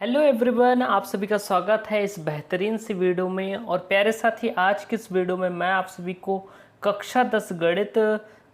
Hello everyone, आप सभी का स्वागत है इस बेहतरीन सी वीडियो में। और प्यारे साथी, आज की इस वीडियो में मैं आप सभी को कक्षा 10 गणित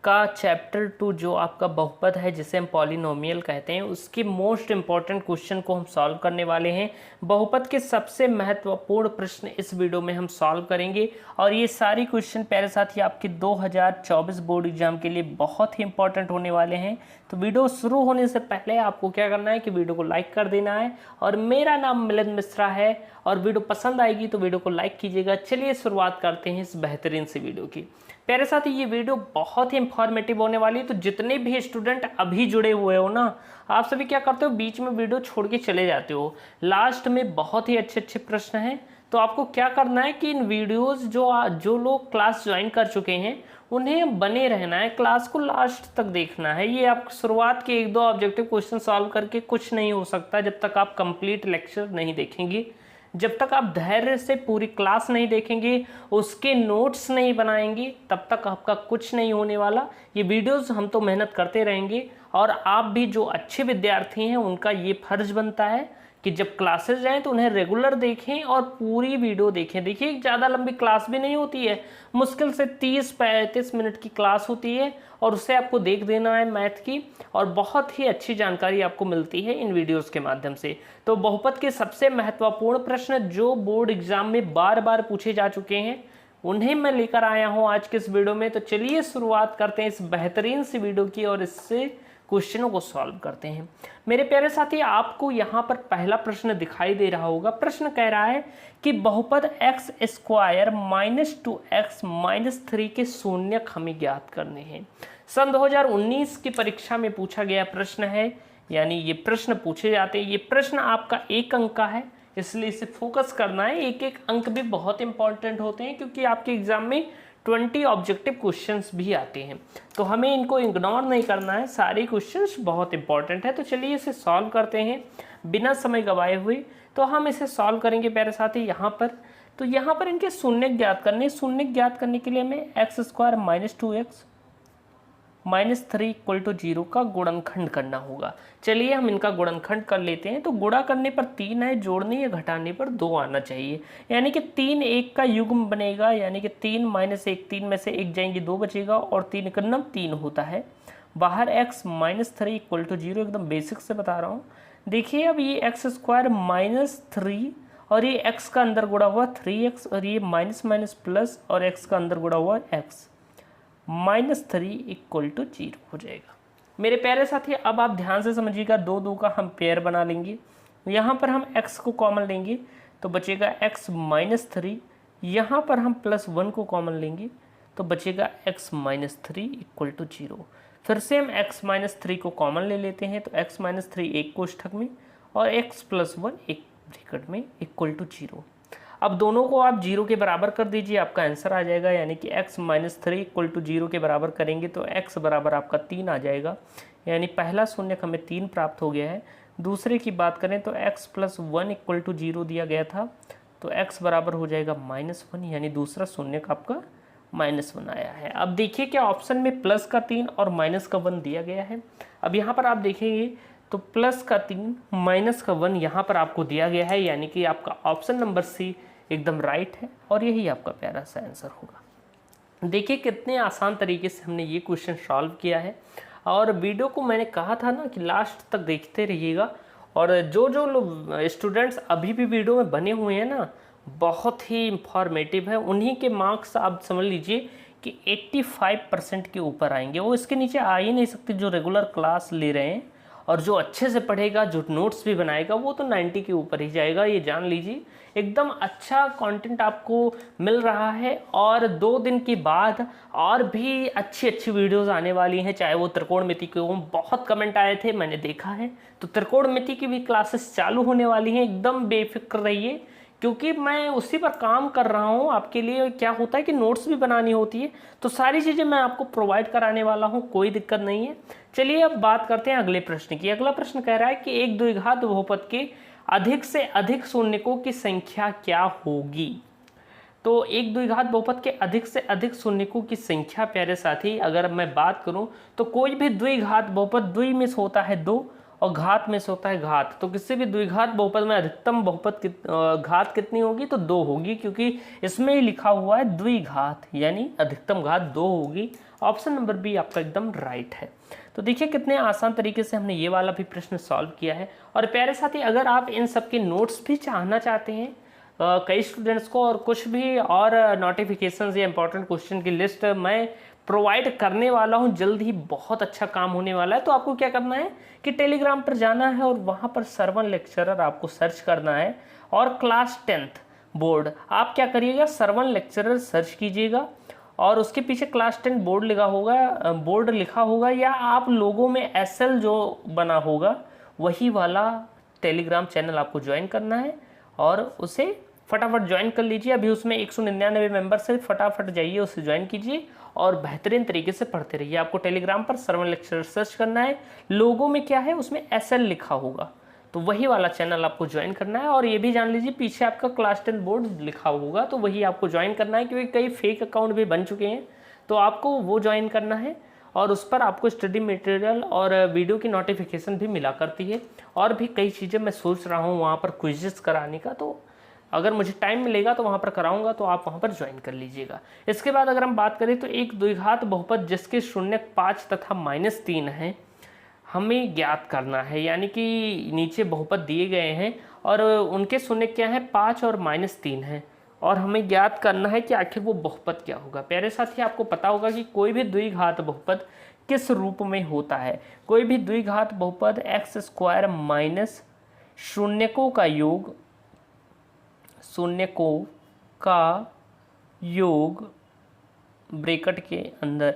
का चैप्टर 2 जो आपका बहुपद है, जिसे हम पॉलिनोमियल कहते हैं, उसके मोस्ट इम्पॉर्टेंट क्वेश्चन को हम सॉल्व करने वाले हैं। बहुपद के सबसे महत्वपूर्ण प्रश्न इस वीडियो में हम सॉल्व करेंगे और ये सारी क्वेश्चन प्यारे साथी आपके 2024 बोर्ड एग्जाम के लिए बहुत ही इंपॉर्टेंट होने वाले हैं। तो वीडियो शुरू होने से पहले आपको क्या करना है कि वीडियो को लाइक कर देना है। और मेरा नाम मिलिंद मिश्रा है और वीडियो पसंद आएगी तो वीडियो को लाइक कीजिएगा। चलिए शुरुआत करते हैं इस बेहतरीन सी वीडियो की। प्यारे साथी, ये वीडियो बहुत ही इंफॉर्मेटिव होने वाली है, तो जितने भी स्टूडेंट अभी जुड़े हुए हो ना, आप सभी क्या करते हो, बीच में वीडियो छोड़ के चले जाते हो। लास्ट में बहुत ही अच्छे अच्छे प्रश्न हैं, तो आपको क्या करना है कि इन वीडियोस जो लोग क्लास ज्वाइन कर चुके हैं उन्हें बने रहना है, क्लास को लास्ट तक देखना है। ये आप शुरुआत के 1-2 ऑब्जेक्टिव क्वेश्चन सॉल्व करके कुछ नहीं हो सकता जब तक आप कंप्लीट लेक्चर नहीं देखेंगे, जब तक आप धैर्य से पूरी क्लास नहीं देखेंगे, उसके नोट्स नहीं बनाएंगे, तब तक आपका कुछ नहीं होने वाला। ये वीडियोस हम तो मेहनत करते रहेंगे और आप भी जो अच्छे विद्यार्थी हैं उनका ये फर्ज बनता है कि जब क्लासेस जाएं तो उन्हें रेगुलर देखें और पूरी वीडियो देखें। देखिए, ज़्यादा लंबी क्लास भी नहीं होती है, मुश्किल से 30-35 मिनट की क्लास होती है और उससे आपको देख देना है मैथ की, और बहुत ही अच्छी जानकारी आपको मिलती है इन वीडियोस के माध्यम से। तो बहुपद के सबसे महत्वपूर्ण प्रश्न जो बोर्ड एग्जाम में बार बार पूछे जा चुके हैं, उन्हें मैं लेकर आया हूं आज के इस वीडियो में। तो चलिए शुरुआत करते हैं इस बेहतरीन सी वीडियो की और इससे क्वेश्चनों को सॉल्व करते हैं। मेरे प्यारे साथी, आपको यहाँ पर पहला प्रश्न दिखाई दे रहा होगा। प्रश्न कह रहा है कि बहुपद x² - 2x - 3 के शून्यक हमें ज्ञात करने हैं। सन 2019 की परीक्षा में पूछा गया प्रश्न है, यानी ये प्रश्न पूछे जाते हैं। ये प्रश्न आपका 1 अंक का है, इसलिए इसे फोकस करना है। एक एक अंक भी बहुत इंपॉर्टेंट होते हैं क्योंकि आपके एग्जाम में 20 ऑब्जेक्टिव क्वेश्चंस भी आते हैं, तो हमें इनको इग्नोर नहीं करना है। सारे क्वेश्चंस बहुत इंपॉर्टेंट है। तो चलिए इसे सॉल्व करते हैं बिना समय गवाए हुए। तो हम इसे सॉल्व करेंगे प्यारे साथी यहाँ पर। तो यहाँ पर इनके शून्य ज्ञात करने, शून्य ज्ञात करने के लिए हमें x² - 2x - 3 = 0 का गुणनखंड करना होगा। चलिए हम इनका गुणनखंड कर लेते हैं। तो गुणा करने पर 3 है, जोड़ने या घटाने पर 2 आना चाहिए, यानी कि 3 1 का युग्म बनेगा, यानी कि 3 - 1, 3 में से 1 जाएंगे, 2 बचेगा और 3 का नम 3 होता है। बाहर x - 3 = 0, एकदम बेसिक से बता रहा हूँ। देखिए, अब ये x² - 3 और ये x का अंदर गुणा हुआ 3x और ये माइनस माइनस प्लस और x का अंदर गुणा हुआ x -3 = 0 हो जाएगा। मेरे प्यारे साथी, अब आप ध्यान से समझिएगा, 2 का हम पेयर बना लेंगे। यहाँ पर हम x को कॉमन लेंगे तो बचेगा x - 3, यहाँ पर हम +1 को कॉमन लेंगे तो बचेगा x - 3 = 0। फिर से हम x - 3 को कॉमन ले लेते हैं तो x - 3 एक कोष्ठक में और x + 1 एक ब्रैकेट में = 0। अब दोनों को आप 0 के बराबर कर दीजिए, आपका आंसर आ जाएगा, यानी कि x - 3 = 0 के बराबर करेंगे तो x बराबर आपका 3 आ जाएगा, यानी पहला शून्यक हमें 3 प्राप्त हो गया है। दूसरे की बात करें तो x + 1 = 0 दिया गया था, तो x बराबर हो जाएगा -1, यानी दूसरा शून्यक आपका -1 आया है। अब देखिए, क्या ऑप्शन में प्लस का 3 और माइनस का 1 दिया गया है। अब यहाँ पर आप देखेंगे तो प्लस का 3 माइनस का 1 यहाँ पर आपको दिया गया है, यानी कि आपका ऑप्शन नंबर सी एकदम राइट है और यही आपका प्यारा सा आंसर होगा। देखिए, कितने आसान तरीके से हमने ये क्वेश्चन सॉल्व किया है। और वीडियो को मैंने कहा था ना कि लास्ट तक देखते रहिएगा। और जो जो लोग स्टूडेंट्स अभी भी वीडियो में बने हुए हैं ना, बहुत ही इंफॉर्मेटिव है, उन्हीं के मार्क्स आप समझ लीजिए कि 85% के ऊपर आएंगे। वो इसके नीचे आ ही नहीं सकते जो रेगुलर क्लास ले रहे हैं, और जो अच्छे से पढ़ेगा, जो नोट्स भी बनाएगा, वो तो 90 के ऊपर ही जाएगा, ये जान लीजिए। एकदम अच्छा कंटेंट आपको मिल रहा है और 2 दिन के बाद और भी अच्छी अच्छी वीडियोस आने वाली हैं, चाहे वो त्रिकोणमिति के हों। बहुत कमेंट आए थे, मैंने देखा है, तो त्रिकोणमिति की भी क्लासेस चालू होने वाली हैं। एकदम बेफिक्र रहिए क्योंकि मैं उसी पर काम कर रहा हूँ आपके लिए। क्या होता है कि नोट्स भी बनानी होती है, तो सारी चीज़ें मैं आपको प्रोवाइड कराने वाला हूँ, कोई दिक्कत नहीं है। चलिए अब बात करते हैं अगले प्रश्न की। अगला प्रश्न कह रहा है कि एक द्विघात बहुपद के अधिक से अधिक शून्यकों की संख्या क्या होगी। तो एक द्विघात बहुपद के अधिक से अधिक शून्यकों की संख्या, प्यारे साथी, अगर मैं बात करूं तो कोई भी द्विघात बहुपद द्वि में होता है 2 और घात में से होता है घात। तो किसी भी द्विघात बहुपद में अधिकतम बहुपद घात कितनी होगी, तो 2 होगी, क्योंकि इसमें ही लिखा हुआ है द्विघात, यानी अधिकतम घात 2 होगी। ऑप्शन नंबर बी आपका एकदम राइट है। तो देखिए कितने आसान तरीके से हमने ये वाला भी प्रश्न सॉल्व किया है। और प्यारे साथी, अगर आप इन सब के नोट्स भी चाहना चाहते हैं कई स्टूडेंट्स को, और कुछ भी और नोटिफिकेशंस या इंपॉर्टेंट क्वेश्चन की लिस्ट मैं प्रोवाइड करने वाला हूं जल्द ही, बहुत अच्छा काम होने वाला है। तो आपको क्या करना है कि टेलीग्राम पर जाना है और वहां पर सरवन लेक्चरर आपको सर्च करना है, और क्लास 10th बोर्ड आप क्या करिएगा, सरवन लेक्चरर सर्च कीजिएगा, और उसके पीछे क्लास 10 बोर्ड लिखा होगा, या आप लोगों में SL जो बना होगा वही वाला टेलीग्राम चैनल आपको ज्वाइन करना है, और उसे फटाफट ज्वाइन कर लीजिए। अभी उसमें 199 मेंबर्स है, फटाफट जाइए उसे ज्वाइन कीजिए और बेहतरीन तरीके से पढ़ते रहिए। आपको टेलीग्राम पर सरवन लेक्चरर सर्च करना है, लोगों में क्या है उसमें SL लिखा होगा, तो वही वाला चैनल आपको ज्वाइन करना है। और ये भी जान लीजिए पीछे आपका क्लास 10 बोर्ड लिखा होगा, तो वही आपको ज्वाइन करना है, क्योंकि कई फेक अकाउंट भी बन चुके हैं, तो आपको वो ज्वाइन करना है। और उस पर आपको स्टडी मटेरियल और वीडियो की नोटिफिकेशन भी मिला करती है, और भी कई चीज़ें मैं सोच रहा हूँ वहाँ पर क्विज़ेस कराने का, तो अगर मुझे टाइम मिलेगा तो वहाँ पर कराऊंगा, तो आप वहाँ पर ज्वाइन कर लीजिएगा। इसके बाद अगर हम बात करें तो एक द्विघात बहुपद जिसके शून्यक 5 तथा -3 है, हमें ज्ञात करना है। यानी कि नीचे बहुपद दिए गए हैं और उनके शून्यक क्या है, 5 और -3 है, और हमें ज्ञात करना है कि आखिर वो बहुपद क्या होगा। प्यारे साथी, आपको पता होगा कि कोई भी द्विघात बहुपद किस रूप में होता है। कोई भी द्विघात बहुपद x² माइनस शून्यकों का योग, शून्यकों का योग ब्रैकेट के अंदर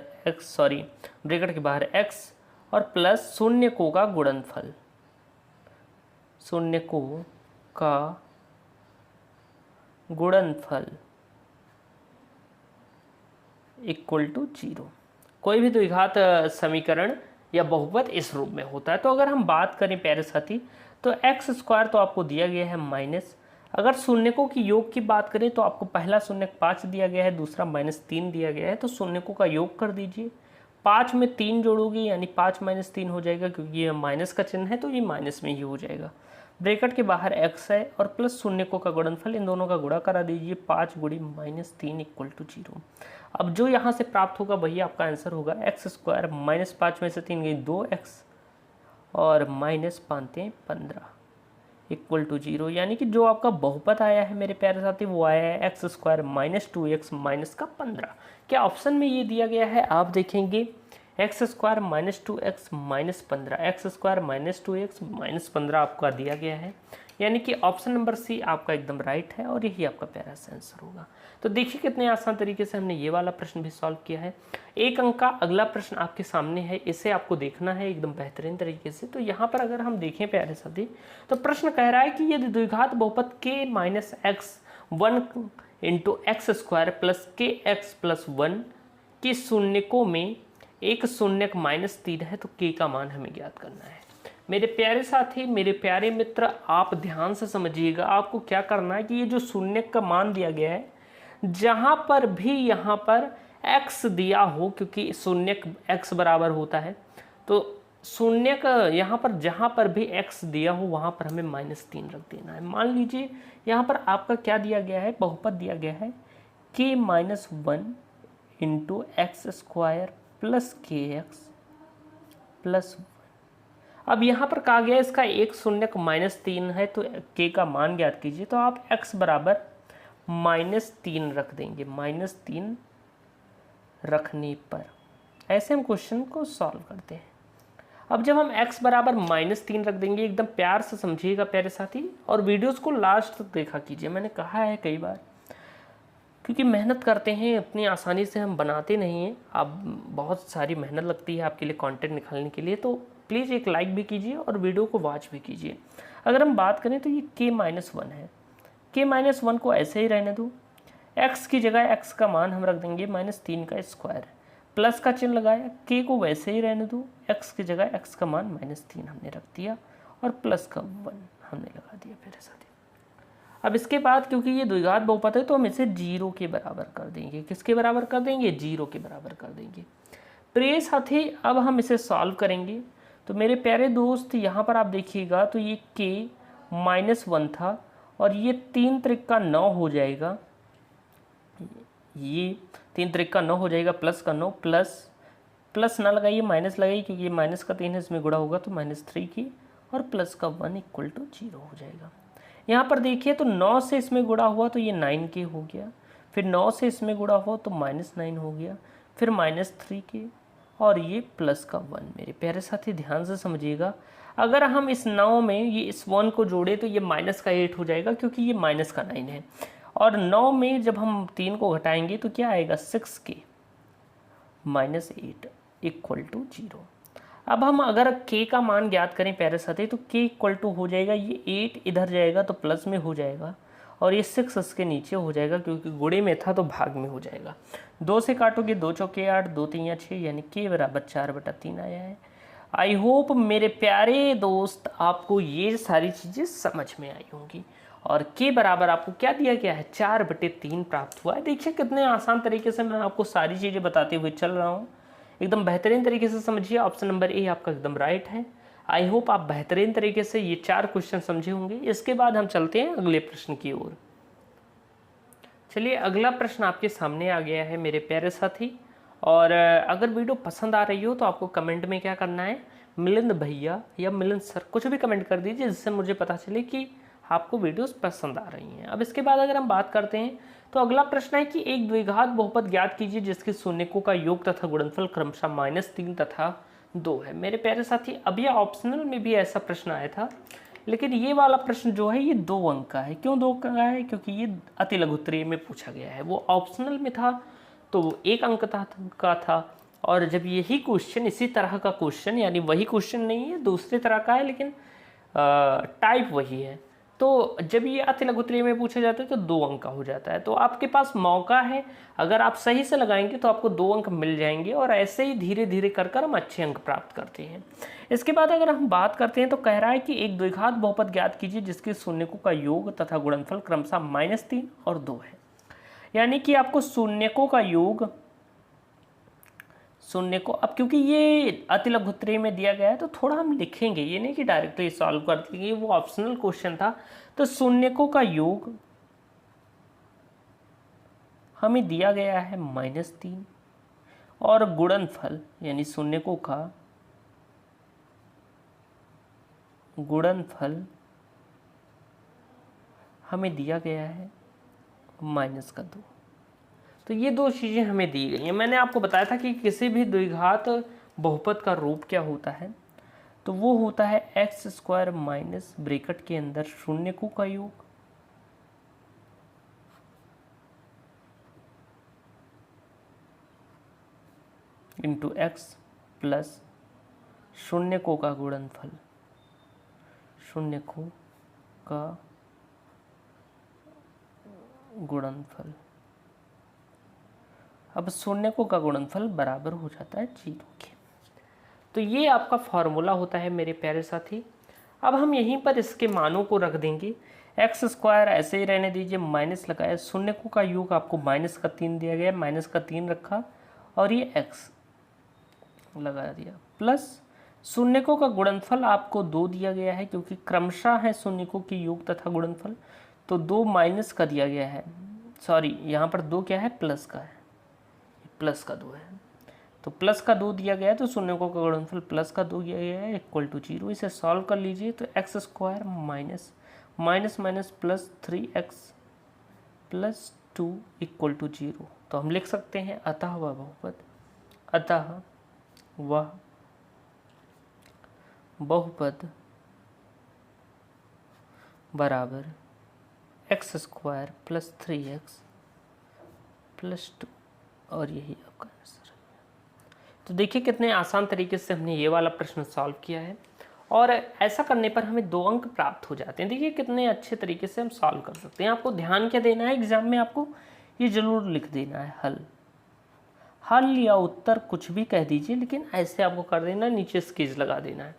ब्रैकेट के बाहर x और प्लस शून्यकों का गुणनफल, शून्यकों का गुणनफल इक्वल टू 0। कोई भी द्विघात समीकरण या बहुपद इस रूप में होता है। तो अगर हम बात करें प्यारे साथी, तो x² तो आपको दिया गया है माइनस, अगर शून्यकों की योग की बात करें तो आपको पहला शून्यक 5 दिया गया है, दूसरा -3 दिया गया है, तो शून्यकों का योग कर दीजिए। 5 में 3 जोड़ोगे यानी 5 - 3 हो जाएगा, क्योंकि ये माइनस का चिन्ह है तो ये माइनस में ही हो जाएगा। ब्रैकेट के बाहर x है और प्लस शून्यकों का गुणनफल, इन दोनों का गुणा करा दीजिए, 5 × -3 इक्वल टू 0। अब जो यहाँ से प्राप्त होगा वही आपका आंसर होगा। x² -5 में से 3 गई 2x और -5 इक्वल टू 0, यानी कि जो आपका बहुपद आया है मेरे प्यारे साथी वो आया है x² -2x -15। क्या ऑप्शन में ये दिया गया है, आप देखेंगे x² -2x -15, x² -2x -15 आपका दिया गया है, यानी कि ऑप्शन नंबर सी आपका एकदम राइट है और यही आपका प्यारा सा आंसर होगा। तो देखिए कितने आसान तरीके से हमने ये वाला प्रश्न भी सॉल्व किया है। 1 अंक का अगला प्रश्न आपके सामने है, इसे आपको देखना है एकदम बेहतरीन तरीके से। तो यहाँ पर अगर हम देखें प्यारे साथी, तो प्रश्न कह रहा है कि यदि द्विघात बहुपद k - x 1 × x² + kx + 1 के शून्यकों में एक शून्यक -3 है, तो k का मान हमें ज्ञात करना है। मेरे प्यारे साथी, मेरे प्यारे मित्र, आप ध्यान से समझिएगा। आपको क्या करना है कि ये जो शून्यक का मान दिया गया है, जहाँ पर भी यहाँ पर x दिया हो, क्योंकि शून्यक x बराबर होता है, तो शून्यक यहाँ पर जहाँ पर भी x दिया हो वहाँ पर हमें -3 रख देना है। मान लीजिए यहाँ पर आपका क्या दिया गया है, बहुपद दिया गया है k - 1 × x² + kx + 1। अब यहाँ पर कहा गया इसका एक शून्यक -3 है, तो k का मान ज्ञात कीजिए। तो आप x बराबर -3 रख देंगे। -3 रखने पर ऐसे हम क्वेश्चन को सॉल्व करते हैं। अब जब हम x बराबर -3 रख देंगे, एकदम प्यार से समझिएगा प्यारे साथी, और वीडियोस को लास्ट तक देखा कीजिए। मैंने कहा है कई बार, क्योंकि मेहनत करते हैं इतनी आसानी से हम बनाते नहीं हैं, अब बहुत सारी मेहनत लगती है आपके लिए कंटेंट निकालने के लिए। तो प्लीज़ एक लाइक भी कीजिए और वीडियो को वॉच भी कीजिए। अगर हम बात करें तो ये k - 1 है, k - 1 को ऐसे ही रहने दो। x की जगह x का मान हम रख देंगे -3 का स्क्वायर, प्लस का चिन्ह लगाया, k को वैसे ही रहने दो, x की जगह x का मान -3 हमने रख दिया और प्लस का 1 हमने लगा दिया मेरे साथी। अब इसके बाद क्योंकि ये द्विघात बहुपद है तो हम इसे 0 के बराबर कर देंगे। किसके बराबर कर देंगे? 0 के बराबर कर देंगे। प्रिय साथी, अब हम इसे सॉल्व करेंगे तो मेरे प्यारे दोस्त यहाँ पर आप देखिएगा तो ये k -1 था और ये 3 त्रिक 9 हो जाएगा, ये 3 त्रिक 9 हो जाएगा, प्लस का 9, प्लस ना लगाइए माइनस लगाइए क्योंकि ये माइनस का 3 है, इसमें गुणा होगा तो -3 की और प्लस का 1 = 0 हो जाएगा। यहाँ पर देखिए तो 9 से इसमें गुणा हुआ तो ये 9k हो गया, फिर 9 से इसमें गुणा हुआ तो -9 हो गया, फिर -3k और ये प्लस का 1। मेरे प्यारे साथी ध्यान से समझिएगा, अगर हम इस 9 में ये इस 1 को जोड़े तो ये माइनस का 8 हो जाएगा क्योंकि ये माइनस का 9 है, और 9 में जब हम 3 को घटाएंगे तो क्या आएगा 6k -8 = 0। अब हम अगर k का मान ज्ञात करें प्यारे साथी तो k = हो जाएगा, ये 8 इधर जाएगा तो प्लस में हो जाएगा और ये 6 इसके नीचे हो जाएगा क्योंकि गुणे में था तो भाग में हो जाएगा। 2 से काटोगे 2 चौके 8, 2 3 6 यानी k = 4/3 आया है। आई होप मेरे प्यारे दोस्त आपको ये सारी चीज़ें समझ में आई होंगी और k बराबर आपको क्या दिया गया है 4/3 प्राप्त हुआ है। देखिए कितने आसान तरीके से मैं आपको सारी चीज़ें बताते हुए चल रहा हूँ, एकदम बेहतरीन तरीके से समझिए। ऑप्शन नंबर ए आपका एकदम राइट है। आई होप आप बेहतरीन तरीके से ये 4 क्वेश्चन समझे होंगे। इसके बाद हम चलते हैं अगले प्रश्न की ओर। चलिए अगला प्रश्न आपके सामने आ गया है मेरे प्यारे साथी, और अगर वीडियो पसंद आ रही हो तो आपको कमेंट में क्या करना है, मिलिंद भैया या मिलिंद सर कुछ भी कमेंट कर दीजिए जिससे मुझे पता चले कि आपको वीडियोस पसंद आ रही हैं। अब इसके बाद अगर हम बात करते हैं तो अगला प्रश्न है कि एक द्विघात बहुपद ज्ञात कीजिए जिसके शून्यकों का योग तथा गुणनफल क्रमशः -3 तथा 2 है। मेरे प्यारे साथी अब यह ऑप्शनल में भी ऐसा प्रश्न आया था, लेकिन ये वाला प्रश्न जो है ये 2 अंक का है। क्यों 2 अंक का है? क्योंकि ये अति लघुत्तरीय में पूछा गया है, वो ऑप्शनल में था तो 1 अंक का था, और जब यही क्वेश्चन इसी तरह का क्वेश्चन, यानी वही क्वेश्चन नहीं है दूसरी तरह का है लेकिन टाइप वही है, तो जब ये अति लघुत्तरीय में पूछा जाता है तो 2 अंक का हो जाता है। तो आपके पास मौका है, अगर आप सही से लगाएंगे तो आपको 2 अंक मिल जाएंगे, और ऐसे ही धीरे धीरे कर हम अच्छे अंक प्राप्त करते हैं। इसके बाद अगर हम बात करते हैं तो कह रहा है कि एक द्विघात बहुपद ज्ञात कीजिए जिसके शून्यकों का योग तथा गुणनफल क्रमशः -3 और 2 है। यानी कि आपको शून्यकों का योग, शून्य को, अब क्योंकि ये अति लघुत्तरीय में दिया गया है तो थोड़ा हम लिखेंगे, ये नहीं कि डायरेक्टली सॉल्व कर देंगे, वो ऑप्शनल क्वेश्चन था। तो शून्यकों का योग हमें दिया गया है -3 और गुणनफल यानी शून्यकों का गुणनफल हमें दिया गया है -2। तो ये 2 चीज़ें हमें दी गई हैं। मैंने आपको बताया था कि किसी भी द्विघात बहुपद का रूप क्या होता है, तो वो होता है x² माइनस ब्रैकेट के अंदर शून्यकों का योग इंटू x प्लस शून्यकों का गुणनफल, शून्यकों का गुणनफल। अब शून्यकों का गुणनफल बराबर हो जाता है 0 के। तो ये आपका फॉर्मूला होता है मेरे प्यारे साथी। अब हम यहीं पर इसके मानों को रख देंगे। x² ऐसे ही रहने दीजिए, माइनस लगाया, शून्यकों का योग आपको -3 दिया गया, -3 रखा और ये x लगा दिया, प्लस शून्यकों का गुणनफल आपको 2 दिया गया है क्योंकि क्रमशः है शून्यकों के योग तथा गुणनफल, तो 2 माइनस का दिया गया है, सॉरी यहाँ पर 2 क्या है प्लस का है, प्लस का 2 है, तो प्लस का 2 दिया गया है तो शून्यकों का गुणनफल प्लस का 2 दिया गया है =0। इसे सॉल्व कर लीजिए तो x² minus minus minus plus 3x plus 2 = 0। तो हम लिख सकते हैं अतः वह बहुपद, अतः वह बहुपद बराबर x² प्लस 3x प्लस 2, और यही आपका आंसर है। तो देखिए कितने आसान तरीके से हमने ये वाला प्रश्न सॉल्व किया है, और ऐसा करने पर हमें 2 अंक प्राप्त हो जाते हैं। देखिए कितने अच्छे तरीके से हम सॉल्व कर सकते हैं। आपको ध्यान क्या देना है, एग्जाम में आपको ये जरूर लिख देना है हल या उत्तर कुछ भी कह दीजिए, लेकिन ऐसे आपको कर देना, नीचे स्केच लगा देना है।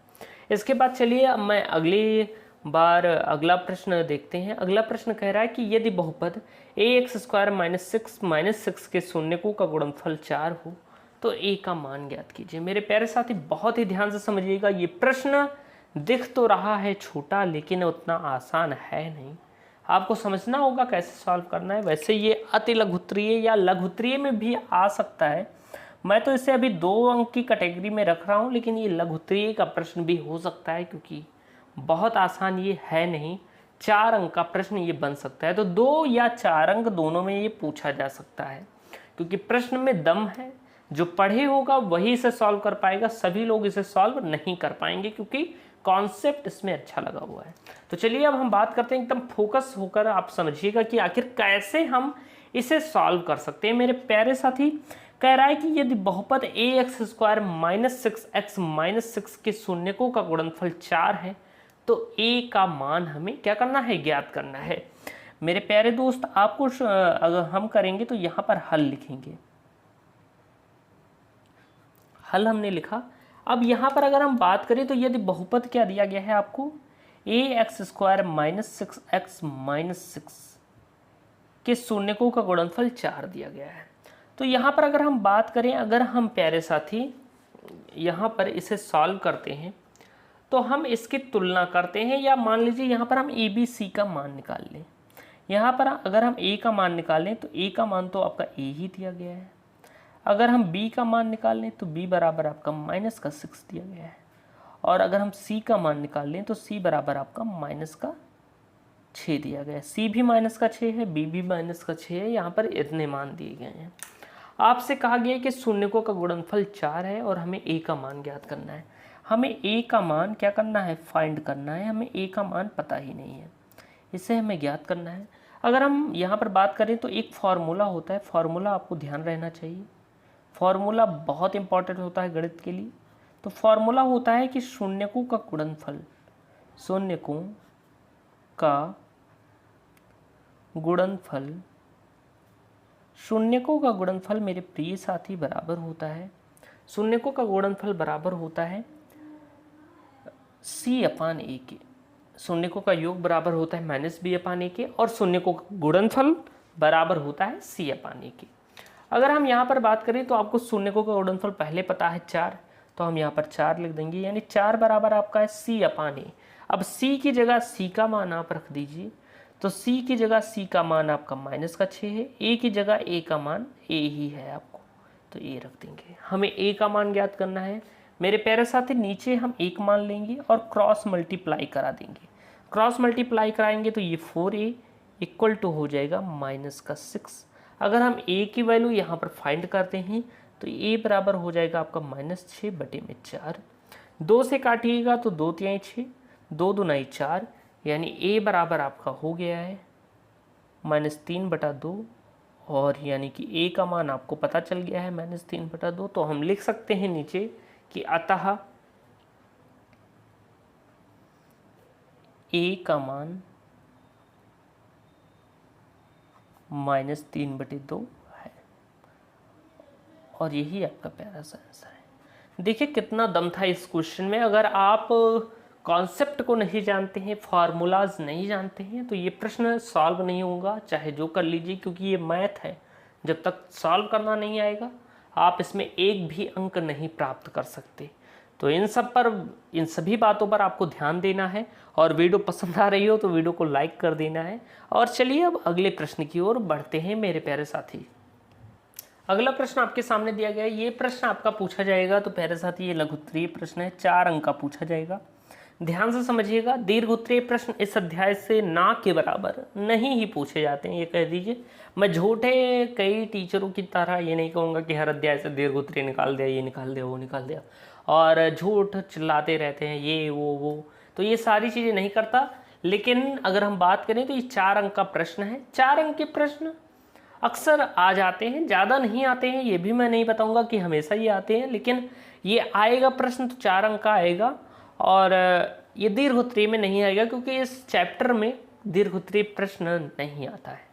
इसके बाद चलिए अब मैं अगली बार अगला प्रश्न देखते हैं। अगला प्रश्न कह रहा है कि यदि बहुपद ax² -6 के शून्यकों का गुणनफल 4 हो तो ए का मान ज्ञात कीजिए। मेरे प्यारे साथी बहुत ही ध्यान से समझिएगा, ये प्रश्न दिख तो रहा है छोटा लेकिन उतना आसान है नहीं, आपको समझना होगा कैसे सॉल्व करना है। वैसे ये अति लघुत्तरीय या लघुत्तरीय में भी आ सकता है, मैं तो इसे अभी 2 अंक की कैटेगरी में रख रहा हूँ, लेकिन ये लघुत्तरीय का प्रश्न भी हो सकता है क्योंकि बहुत आसान ये है नहीं। 4 अंक का प्रश्न ये बन सकता है, तो 2 या 4 अंक दोनों में ये पूछा जा सकता है क्योंकि प्रश्न में दम है। जो पढ़े होगा वही इसे सॉल्व कर पाएगा, सभी लोग इसे सॉल्व नहीं कर पाएंगे क्योंकि कॉन्सेप्ट इसमें अच्छा लगा हुआ है। तो चलिए अब हम बात करते हैं, एकदम फोकस होकर आप समझिएगा कि आखिर कैसे हम इसे सॉल्व कर सकते हैं। मेरे प्यारे साथी, कह रहा है कि यदि बहुपद ax² माइनस 6x माइनस 6 के शून्यकों का गुणनफल 4 है तो a का मान हमें क्या करना है, ज्ञात करना है। मेरे प्यारे दोस्त, आपको अगर हम करेंगे तो यहाँ पर हल लिखेंगे। हल हमने लिखा। अब यहाँ पर अगर हम बात करें तो यदि बहुपद क्या दिया गया है आपको, ax² माइनस 6x माइनस 6 के शून्यकों का गुणनफल 4 दिया गया है। तो यहाँ पर अगर हम बात करें, अगर हम प्यारे साथी यहाँ पर इसे सॉल्व करते हैं तो हम इसकी तुलना करते हैं, या मान लीजिए यहाँ पर हम ए बी सी का मान निकाल लें। यहाँ पर अगर हम a का मान निकालें तो a का मान तो आपका a ही दिया गया है। अगर हम b का मान निकाल लें तो b बराबर आपका माइनस का 6 दिया गया है। और अगर हम c का मान निकाल लें तो c बराबर आपका माइनस का 6 दिया गया है। c भी माइनस का 6 है, b भी माइनस का 6 है। यहाँ पर इतने मान दिए गए हैं। आपसे कहा गया है कि शून्यकों का गुणनफल 4 है और हमें a का मान ज्ञात करना है। हमें a का मान क्या करना है, फाइंड करना है। हमें a का मान पता ही नहीं है, इसे हमें ज्ञात करना है। अगर हम यहाँ पर बात करें तो एक फार्मूला होता है, फार्मूला आपको ध्यान रहना चाहिए। फार्मूला बहुत इंपॉर्टेंट होता है गणित के लिए। तो फार्मूला होता है कि शून्यकों का गुणनफल, शून्यकों का गुणनफल, शून्यकों का गुणनफल मेरे प्रिय साथी बराबर होता है, शून्यकों का गुणनफल बराबर होता है c/a के। शून्यकों का योग बराबर होता है माइनस b/a के, और शून्यकों का गुणनफल बराबर होता है c/a के। अगर हम यहाँ पर बात करें तो आपको शून्यकों का गुणनफल पहले पता है 4, तो हम यहाँ पर 4 लिख देंगे, यानी 4 बराबर आपका है c/a। अब c की जगह c का मान आप रख दीजिए, तो c की जगह c का मान आपका माइनस का 6 है, a की जगह a का मान a ही है आपको, तो a रख देंगे। हमें a का मान ज्ञात करना है। मेरे प्यारे साथी, नीचे हम 1 मान लेंगे और क्रॉस मल्टीप्लाई करा देंगे। क्रॉस मल्टीप्लाई कराएंगे तो ये 4a इक्वल टू हो जाएगा माइनस का 6। अगर हम a की वैल्यू यहाँ पर फाइंड करते हैं तो a बराबर हो जाएगा आपका -6/4। 2 से काटिएगा तो 2 तिहाई 6, 2 दूनाई 4, यानी a बराबर आपका हो गया है -3/2, और यानी कि a का मान आपको पता चल गया है -3/2। तो हम लिख सकते हैं नीचे कि अतः a का मान -3/2 है, और यही आपका प्यारा सा आंसर है। देखिए कितना दम था इस क्वेश्चन में। अगर आप कॉन्सेप्ट को नहीं जानते हैं, फार्मूलाज नहीं जानते हैं, तो ये प्रश्न सॉल्व नहीं होगा, चाहे जो कर लीजिए, क्योंकि ये मैथ है। जब तक सॉल्व करना नहीं आएगा आप इसमें एक भी अंक नहीं प्राप्त कर सकते। तो इन सभी बातों पर आपको ध्यान देना है, और वीडियो पसंद आ रही हो तो वीडियो को लाइक कर देना है। और चलिए अब अगले प्रश्न की ओर बढ़ते हैं मेरे प्यारे साथी। अगला प्रश्न आपके सामने दिया गया है। ये प्रश्न आपका पूछा जाएगा, तो प्यारे साथी ये लघुत्तरीय प्रश्न है, 4 अंक का पूछा जाएगा। ध्यान से समझिएगा, दीर्घोत्तरीय प्रश्न इस अध्याय से ना के बराबर नहीं ही पूछे जाते हैं, ये कह दीजिए। मैं झूठे कई टीचरों की तरह ये नहीं कहूँगा कि हर अध्याय से दीर्घोत्तरीय निकाल दिया, ये निकाल दिया, वो निकाल दिया, और झूठ चिल्लाते रहते हैं ये वो, तो ये सारी चीज़ें नहीं करता। लेकिन अगर हम बात करें तो ये 4 अंक का प्रश्न है। 4 अंक के प्रश्न अक्सर आ जाते हैं, ज़्यादा नहीं आते हैं, ये भी मैं नहीं बताऊंगा कि हमेशा ही आते हैं, लेकिन ये आएगा प्रश्न तो 4 अंक का आएगा। और ये दीर्घोत्तरीय में नहीं आएगा क्योंकि इस चैप्टर में दीर्घोत्तरीय प्रश्न नहीं आता है।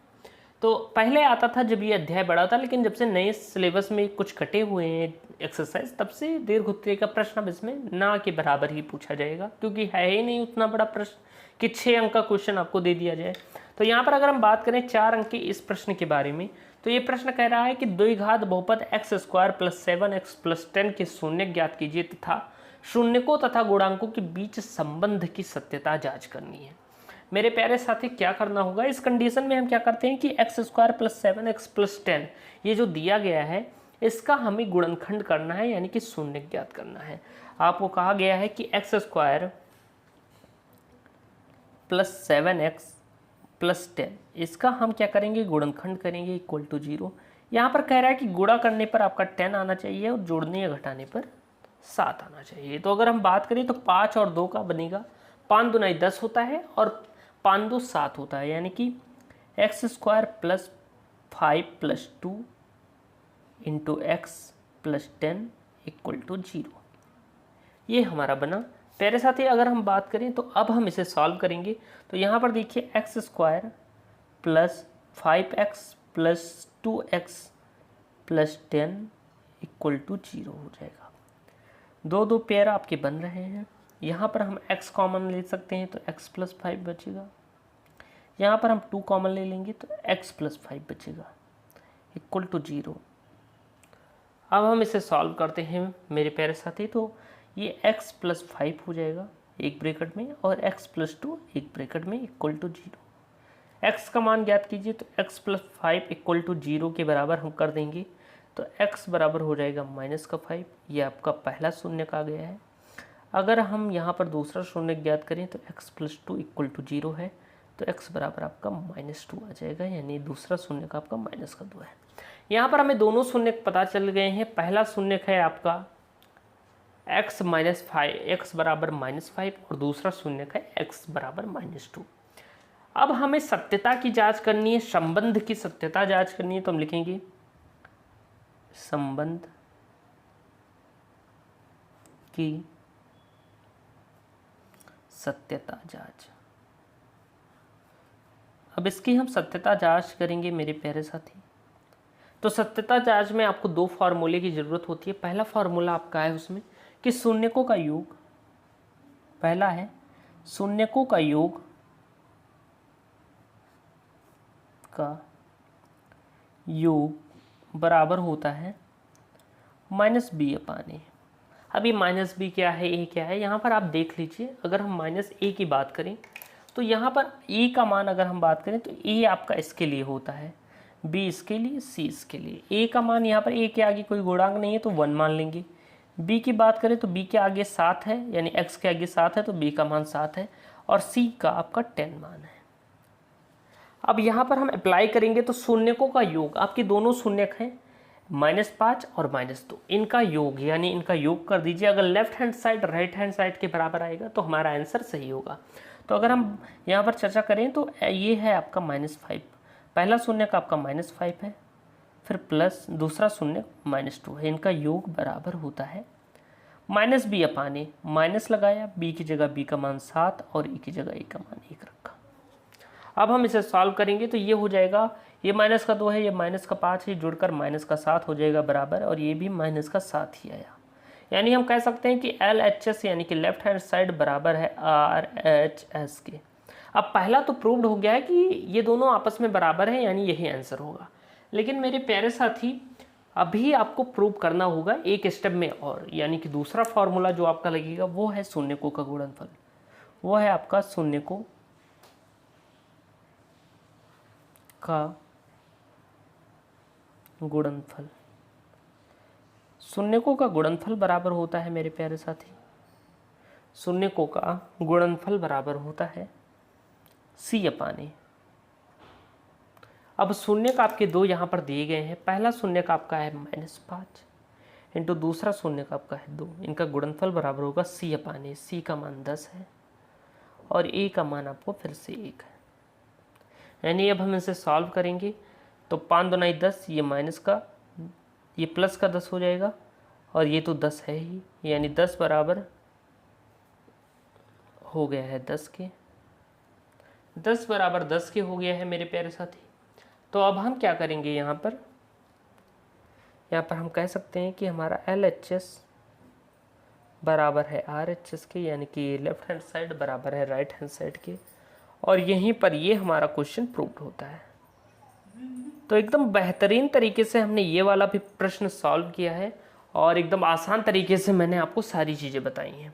तो पहले आता था जब ये अध्याय बड़ा था, लेकिन जब से नए सिलेबस में कुछ कटे हुए हैं एक्सरसाइज, तब से दीर्घोत्तरीय का प्रश्न अब इसमें ना के बराबर ही पूछा जाएगा, क्योंकि है ही नहीं उतना बड़ा प्रश्न कि 6 अंक का क्वेश्चन आपको दे दिया जाए। तो यहाँ पर अगर हम बात करें 4 अंक के इस प्रश्न के बारे में, तो ये प्रश्न कह रहा है कि द्विघात बहुपद x² + 7x + 10 के शून्य ज्ञात कीजिए तथा शून्यकों तथा गुणांकों के बीच संबंध की सत्यता जांच करनी है। मेरे प्यारे साथी, क्या करना होगा इस कंडीशन में? हम क्या करते हैं कि x² + 7x + 10 ये जो दिया गया है इसका हमें गुणनखंड करना है, यानी कि शून्य ज्ञात करना है। आपको कहा गया है कि x² + 7x + 10 इसका हम क्या करेंगे? गुणनखंड करेंगे = 0। यहाँ पर कह रहा है कि गुणा करने पर आपका 10 आना चाहिए और जोड़ने या घटाने पर 7 आना चाहिए। तो अगर हम बात करें तो 5 और 2 का बनेगा, 5 दूना 10 होता है और 5 2 7 होता है, यानी कि x² + 5 + 2 × x + 10 = 0। ये हमारा बना। प्यारे साथी, अगर हम बात करें तो अब हम इसे सॉल्व करेंगे। तो यहाँ पर देखिए x² + 5x + 2x + 10 = 0 हो जाएगा। दो दो पेयर आपके बन रहे हैं। यहाँ पर हम x कॉमन ले सकते हैं तो x + 5 बचेगा। यहाँ पर हम 2 कॉमन ले लेंगे तो x + 5 बचेगा = 0। अब हम इसे सॉल्व करते हैं मेरे प्यारे साथी। तो ये x + 5 हो जाएगा एक ब्रैकेट में और x + 2 एक ब्रैकेट में = 0। x का मान ज्ञात कीजिए तो x + 5 = 0 के बराबर हम कर देंगे तो x बराबर हो जाएगा -5। ये आपका पहला शून्य आ गया है। अगर हम यहाँ पर दूसरा शून्य ज्ञात करें तो x + 2 = 0 है, तो x बराबर आपका -2 आ जाएगा, यानी दूसरा शून्य का आपका -2 है। यहाँ पर हमें दोनों शून्य पता चल गए हैं। पहला शून्य है आपका x बराबर -5 और दूसरा शून्य है x बराबर -2। अब हमें सत्यता की जांच करनी है, संबंध की सत्यता जांच करनी है। तो हम लिखेंगे संबंध की सत्यता जांच। अब इसकी हम सत्यता जांच करेंगे मेरे प्यारे साथी। तो सत्यता जांच में आपको 2 फार्मूले की जरूरत होती है। पहला फार्मूला आपका है उसमें कि शून्यकों का योग, पहला है शून्यकों का योग बराबर होता है -b/a। अब ये -b क्या है, a क्या है, यहाँ पर आप देख लीजिए। अगर हम -a की बात करें तो यहाँ पर a का मान अगर हम बात करें तो a आपका इसके लिए होता है, b इसके लिए, c इसके लिए। a का मान यहाँ पर a के आगे कोई गुणांक नहीं है तो 1 मान लेंगे। b की बात करें तो b के आगे 7 है, यानी x के आगे 7 है तो b का मान 7 है और c का आपका 10 मान है। अब यहाँ पर हम अप्लाई करेंगे तो शून्यकों का योग, आपके दोनों शून्यक हैं -5 और -2, इनका योग यानी इनका योग कर दीजिए। अगर left hand side right hand side के बराबर आएगा तो हमारा आंसर सही होगा। तो अगर हम यहाँ पर चर्चा करें तो ये है आपका -5, पहला शून्य का आपका -5 है, फिर प्लस दूसरा शून्य -2 है। इनका योग बराबर होता है -b/a। माइनस लगाया, b की जगह b का मान 7 और e की जगह a का मान 1 रखा। अब हम इसे सॉल्व करेंगे तो ये हो जाएगा, ये -2 है, ये -5 है, जुड़कर -7 हो जाएगा बराबर, और ये भी -7 ही आया। यानी हम कह सकते हैं कि LHS यानी कि लेफ्ट हैंड साइड बराबर है RHS के। अब पहला तो प्रूव्ड हो गया है कि ये दोनों आपस में बराबर हैं, यानी यही आंसर होगा। लेकिन मेरे प्यारे साथी, अभी आपको प्रूव करना होगा एक स्टेप में और, यानी कि दूसरा फॉर्मूला जो आपका लगेगा वो है शून्यकों का गुणनफल। वो है आपका शून्यकों का गुणनफल। शून्यकों का गुणनफल बराबर होता है मेरे प्यारे साथी, शून्यकों का गुणनफल बराबर होता है c/a। अब शून्यक आपके 2 यहाँ पर दिए गए हैं। पहला शून्यक आपका है -5 इंटू दूसरा शून्यक आपका है 2। इनका गुणनफल बराबर होगा c/a। c का मान 10 है और a का मान आपको फिर से 1 है। यानी अब हम इसे सॉल्व करेंगे तो 5 दूना 10, ये माइनस का, ये प्लस का 10 हो जाएगा और ये तो 10 है ही, यानी 10 बराबर हो गया है 10 के। 10 बराबर 10 के हो गया है मेरे प्यारे साथी। तो अब हम क्या करेंगे, यहाँ पर हम कह सकते हैं कि हमारा LHS बराबर है RHS के, यानी कि लेफ्ट हैंड साइड बराबर है राइट हैंड साइड के, और यहीं पर ये हमारा क्वेश्चन प्रूव्ड होता है। तो एकदम बेहतरीन तरीके से हमने ये वाला भी प्रश्न सॉल्व किया है और एकदम आसान तरीके से मैंने आपको सारी चीज़ें बताई हैं।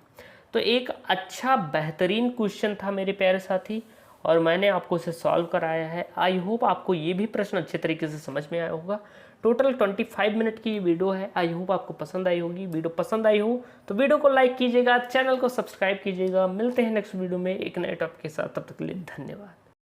तो एक अच्छा बेहतरीन क्वेश्चन था मेरे प्यारे साथी और मैंने आपको इसे सॉल्व कराया है। आई होप आपको ये भी प्रश्न अच्छे तरीके से समझ में आया होगा। टोटल 25 मिनट की वीडियो है। आई होप आपको पसंद आई होगी। वीडियो पसंद आई हो तो वीडियो को लाइक कीजिएगा, चैनल को सब्सक्राइब कीजिएगा। मिलते हैं नेक्स्ट वीडियो में एक नए टॉपिक के साथ। तब तक के लिए धन्यवाद।